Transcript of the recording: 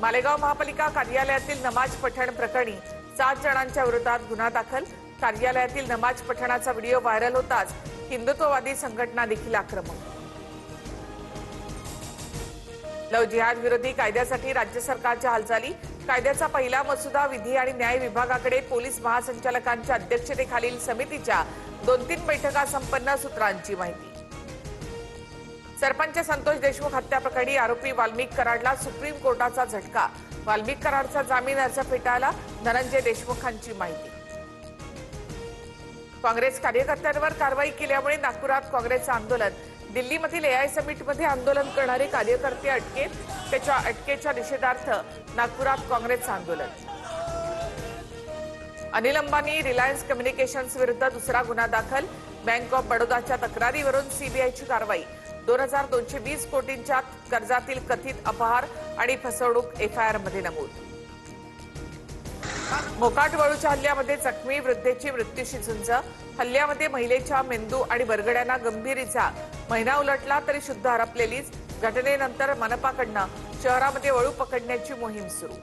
मालेगाव महापालिका कार्यालयातील नमाज पठण प्रकरणी 7 जणांच्या विरोधात गुन्हा दाखल। कार्यालयातील नमाज पठणाचा व्हिडिओ व्हायरल होताच हिंदुत्ववादी संघटना देखील आक्रमक। लव जिहाद विरोधी कायद्यासाठी राज्य सरकारच्या हालचाली। कायद्याचा पहिला मसुदा विधी आणि न्याय विभागाकडे। पोलीस महासंचालकांच्या अध्यक्षतेखालील समितीच्या 2-3 बैठका संपन्न। सूत्रांची माहिती। सरपंच संतोष देशमुख हत्या प्रकरणी आरोपी वाल्मिक कराडला सुप्रीम कोर्टाचा झटका। वाल्मिक कराडचा जामीन अर्ज फेटाळला। धनंजय देशमुखांची माहिती। काँग्रेस कार्यकर्त्यांवर कारवाई केल्यामुळे नागपुरात काँग्रेसचं आंदोलन। दिल्लीमधील एआय समिटमध्ये आंदोलन करणारे कार्यकर्ते अटकेत। त्याच्या अटकेच्या निषेधार्थ नागपुरात काँग्रेसचं आंदोलन। अनिल अंबानी रिलायन्स कम्युनिकेशन्स विरुद्ध दुसरा गुन्हा दाखल। बँक ऑफ बडोदाच्या तक्रारीवरून सीबीआयची कारवाई। 2220 कोटींच्या कर्जातील कथित अपहार आणि फसवणूक एफआयआरमध्ये नमूद। मोकाट वळूच्या हल्ल्यामध्ये जखमी वृद्धेची मृत्यूशी झुंज। हल्ल्यामध्ये महिलेच्या मेंदू आणि बरगड्यांना गंभीर इजा। महिना उलटला तरी शुद्ध हरपलेलीच। घटनेनंतर मनपाकडनं शहरामध्ये वळू पकडण्याची मोहीम सुरू।